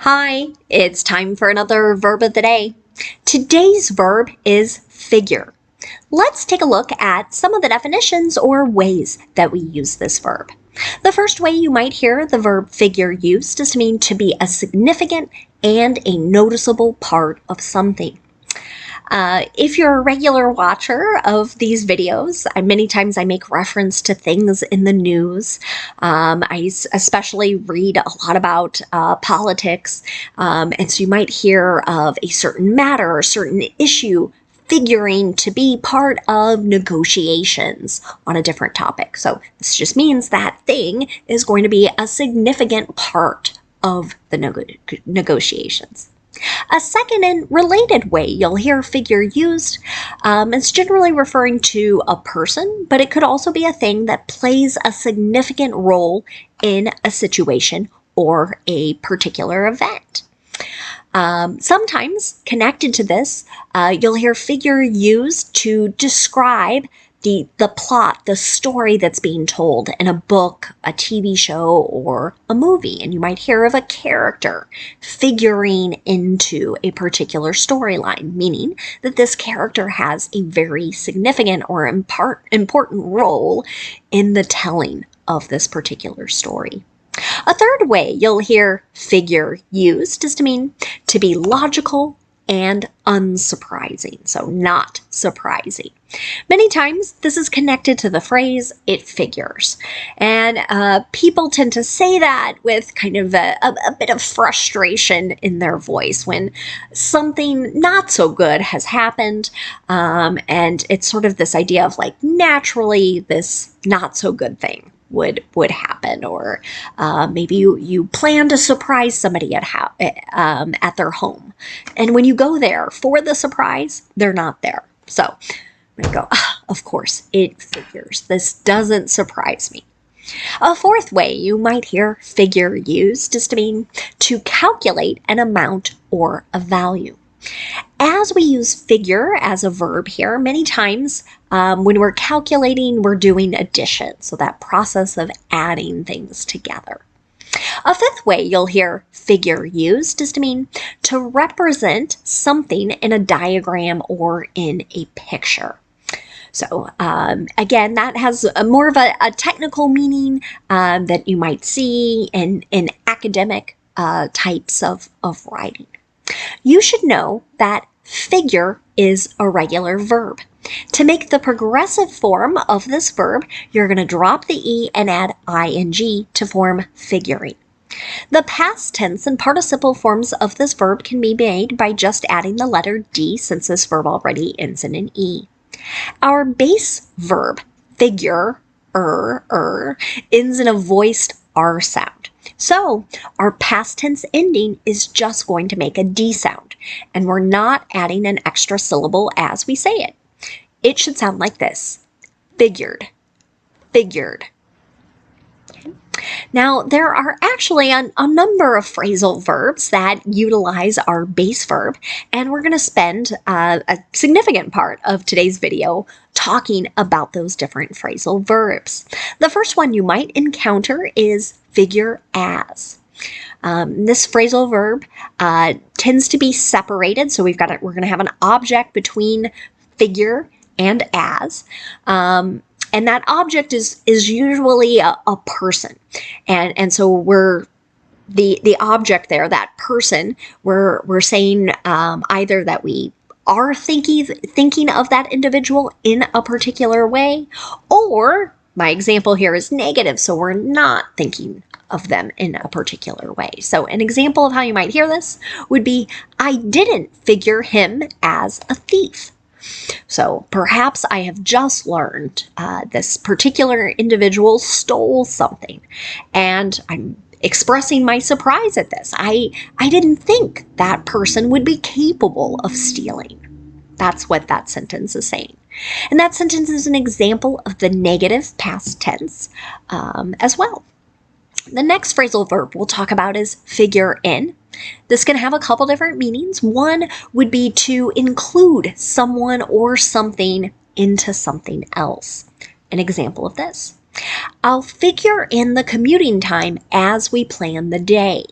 Hi, it's time for another verb of the day. Today's verb is figure. Let's take a look at some of the definitions or ways that we use this verb. The first way you might hear the verb figure used is to mean to be a significant and a noticeable part of something. If you're a regular watcher of these videos, many times I make reference to things in the news. I especially read a lot about politics, and so you might hear of a certain matter or certain issue figuring to be part of negotiations on a different topic. So this just means that thing is going to be a significant part of the negotiations. A second and related way you'll hear figure used is generally referring to a person, but it could also be a thing that plays a significant role in a situation or a particular event. Sometimes connected to this, you'll hear figure used to describe the plot, the story that's being told in a book, a TV show, or a movie. And you might hear of a character figuring into a particular storyline, meaning that this character has a very significant or important role in the telling of this particular story. A third way you'll hear figure used is to mean to be logical and unsurprising, so not surprising. Many times this is connected to the phrase, it figures. And people tend to say that with kind of a bit of frustration in their voice when something not so good has happened. And it's sort of this idea of like naturally this not so good thing would happen, or maybe you plan to surprise somebody at their home, and when you go there for the surprise, they're not there. So I'm gonna go, of course, it figures. This doesn't surprise me. A fourth way you might hear figure used is to mean to calculate an amount or a value. As we use figure as a verb here, many times when we're calculating, we're doing addition, so that process of adding things together. A fifth way you'll hear figure used is to mean to represent something in a diagram or in a picture. So again, that has more of a technical meaning that you might see in academic types of writing. You should know that figure is a regular verb. To make the progressive form of this verb, you're going to drop the E and add ing to form figuring. The past tense and participle forms of this verb can be made by just adding the letter D, since this verb already ends in an E. Our base verb, figure, ends in a voiced R sound. So our past tense ending is just going to make a D sound, and we're not adding an extra syllable as we say it. It should sound like this: figured, figured. Okay. Now, there are actually a number of phrasal verbs that utilize our base verb, and we're going to spend a significant part of today's video talking about those different phrasal verbs. The first one you might encounter is figure as. This phrasal verb tends to be separated, so we're going to have an object between figure and as. And that object is usually a person. And so the object there, that person, we're saying either that we are thinking of that individual in a particular way, or my example here is negative, so we're not thinking of them in a particular way. So an example of how you might hear this would be, I didn't figure him as a thief. So perhaps I have just learned this particular individual stole something, and I'm expressing my surprise at this. I didn't think that person would be capable of stealing. That's what that sentence is saying. And that sentence is an example of the negative past tense as well. The next phrasal verb we'll talk about is figure in. This can have a couple different meanings. One would be to include someone or something into something else. An example of this: I'll figure in the commuting time as we plan the day.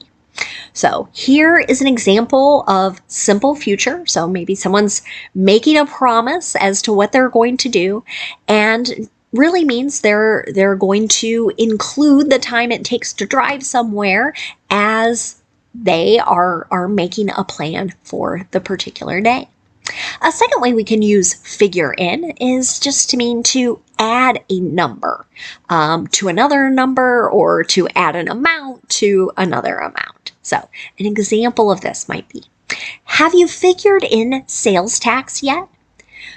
So here is an example of simple future. So maybe someone's making a promise as to what they're going to do, and really means they're going to include the time it takes to drive somewhere as they are making a plan for the particular day. A second way we can use figure in is just to mean to add a number to another number, or to add an amount to another amount. So an example of this might be, have you figured in sales tax yet?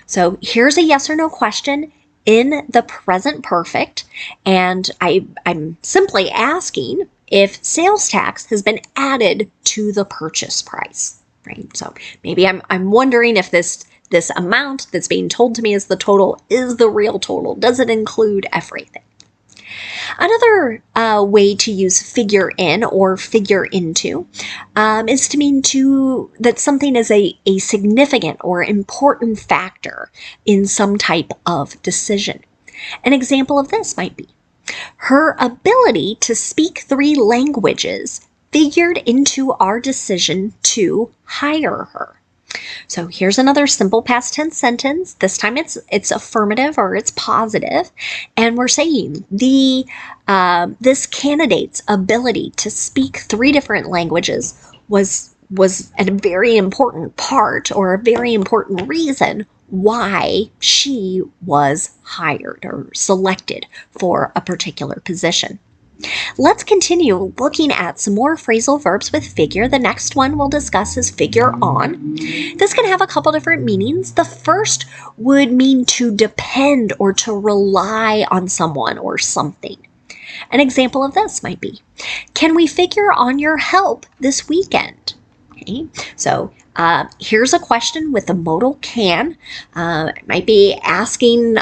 So here's a yes or no question in the present perfect, and I'm simply asking if sales tax has been added to the purchase price, right? So maybe I'm wondering if this amount that's being told to me as the total is the real total. Does it include everything? Another way to use figure in or figure into is to mean that something is a significant or important factor in some type of decision. An example of this might be, her ability to speak 3 languages figured into our decision to hire her. So here's another simple past tense sentence. This time it's affirmative or it's positive, and we're saying this candidate's ability to speak 3 different languages was a very important part, or a very important reason why she was hired or selected for a particular position. Let's continue looking at some more phrasal verbs with figure. The next one we'll discuss is figure on. This can have a couple different meanings. The first would mean to depend or to rely on someone or something. An example of this might be, can we figure on your help this weekend? Okay, so here's a question with the modal can. It might be asking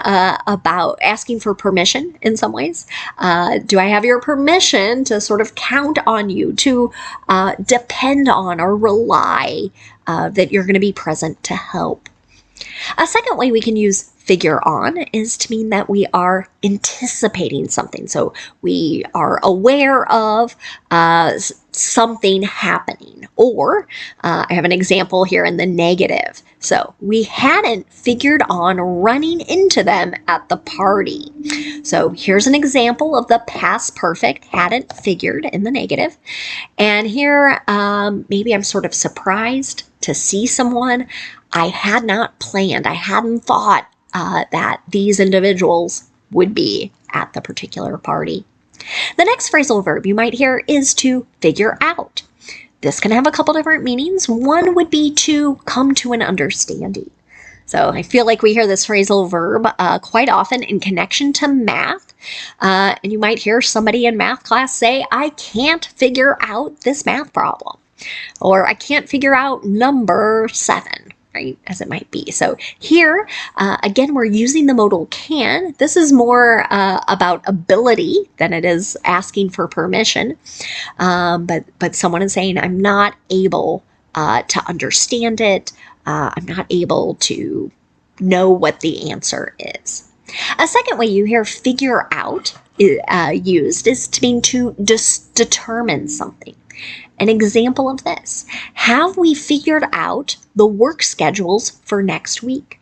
for permission in some ways. Do I have your permission to sort of count on you, to depend on or rely that you're going to be present to help? A second way we can use figure on is to mean that we are anticipating something. So we are aware of something happening. Or I have an example here in the negative. So we hadn't figured on running into them at the party. So here's an example of the past perfect, hadn't figured, in the negative. And here maybe I'm sort of surprised to see someone I had not planned. I hadn't thought that these individuals would be at the particular party. The next phrasal verb you might hear is to figure out. This can have a couple different meanings. One would be to come to an understanding. So I feel like we hear this phrasal verb quite often in connection to math. And you might hear somebody in math class say, I can't figure out this math problem. Or I can't figure out number 7. Right, as it might be. So here, again, we're using the modal can. This is more about ability than it is asking for permission. But someone is saying, I'm not able to understand it. I'm not able to know what the answer is. A second way you hear figure out used is to mean to determine something. An example of this, have we figured out the work schedules for next week?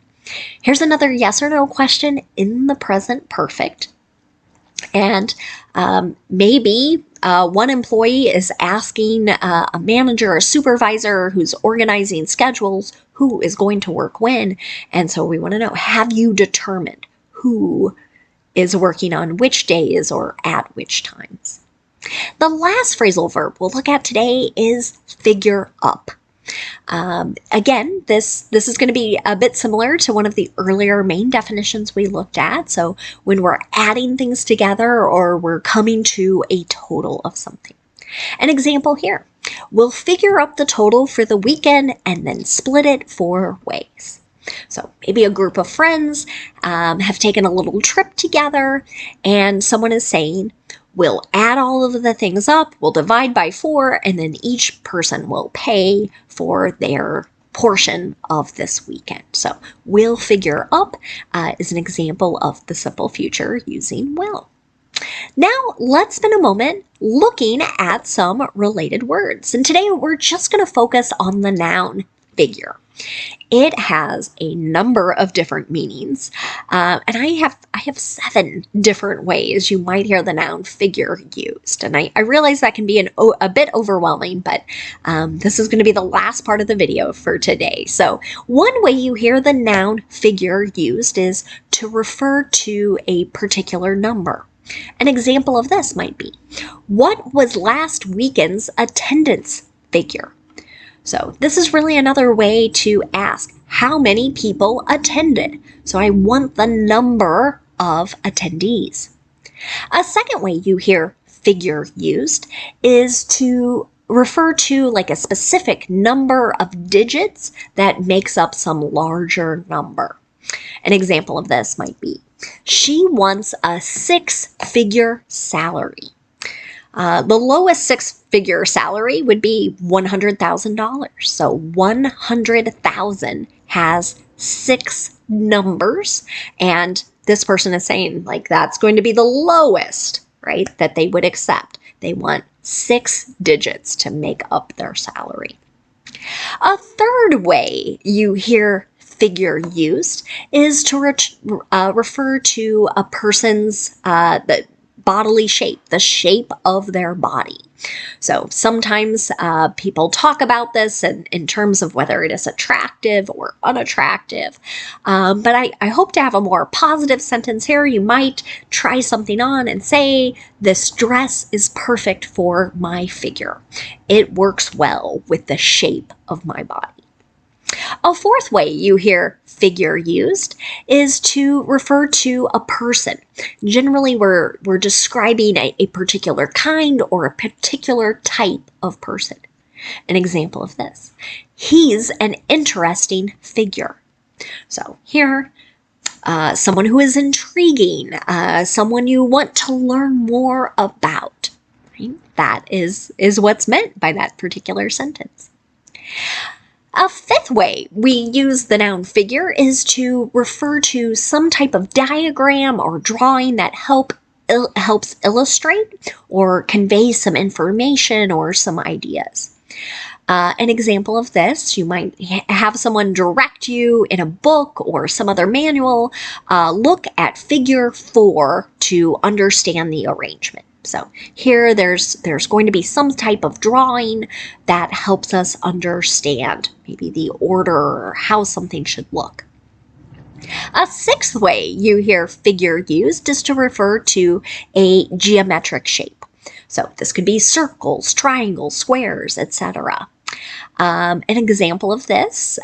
Here's another yes or no question in the present perfect. And maybe one employee is asking a manager or a supervisor who's organizing schedules who is going to work when. And so we want to know, have you determined who is working on which days or at which times? The last phrasal verb we'll look at today is figure up. Again, this is going to be a bit similar to one of the earlier main definitions we looked at. So when we're adding things together or we're coming to a total of something. An example here, we'll figure up the total for the weekend and then split it 4 ways. So maybe a group of friends have taken a little trip together, and someone is saying, we'll add all of the things up, we'll divide by 4, and then each person will pay for their portion of this weekend. So we'll figure up is an example of the simple future using will. Now, let's spend a moment looking at some related words. And today we're just going to focus on the noun figure. It has a number of different meanings, and I have 7 different ways you might hear the noun figure used. And I realize that can be a bit overwhelming, but this is going to be the last part of the video for today. So one way you hear the noun figure used is to refer to a particular number. An example of this might be, what was last weekend's attendance figure? So this is really another way to ask how many people attended. So I want the number of attendees. A second way you hear figure used is to refer to like a specific number of digits that makes up some larger number. An example of this might be, she wants a 6-figure salary. The lowest 6-figure salary would be $100,000. So 100,000 has 6 numbers, and this person is saying like that's going to be the lowest, right, that they would accept. They want 6 digits to make up their salary. A third way you hear figure used is to refer to a person's the bodily shape, the shape of their body. So sometimes people talk about this in terms of whether it is attractive or unattractive, but I hope to have a more positive sentence here. You might try something on and say, this dress is perfect for my figure. It works well with the shape of my body. A fourth way you hear figure used is to refer to a person. Generally, we're describing a particular kind or a particular type of person. An example of this, he's an interesting figure. So here, someone who is intriguing, someone you want to learn more about. Right? That is what's meant by that particular sentence. A fifth way we use the noun figure is to refer to some type of diagram or drawing that helps illustrate or convey some information or some ideas. An example of this, you might have someone direct you in a book or some other manual, look at figure 4 to understand the arrangement. So here there's going to be some type of drawing that helps us understand maybe the order or how something should look. A sixth way you hear figure used is to refer to a geometric shape. So this could be circles, triangles, squares, etc. An example of this,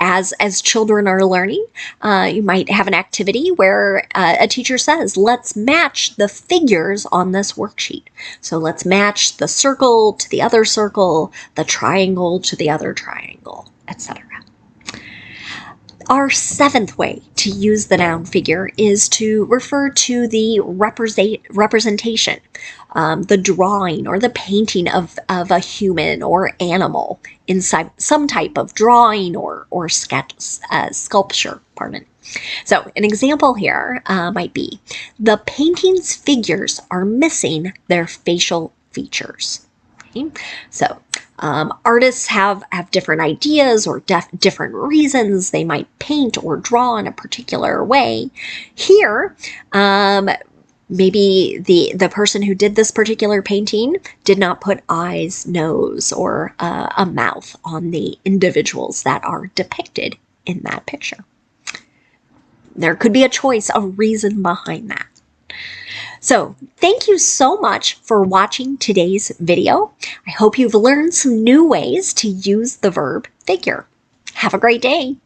as children are learning, you might have an activity where a teacher says, let's match the figures on this worksheet. So let's match the circle to the other circle, the triangle to the other triangle, etc. Our seventh way to use the noun figure is to refer to the representation, the drawing or the painting of a human or animal inside some type of drawing or sculpture, pardon. So an example here might be, the painting's figures are missing their facial features. Okay? So artists have different ideas or different reasons they might paint or draw in a particular way. Here, maybe the person who did this particular painting did not put eyes, nose, or a mouth on the individuals that are depicted in that picture. There could be a choice, a reason behind that. So thank you so much for watching today's video. I hope you've learned some new ways to use the verb figure. Have a great day.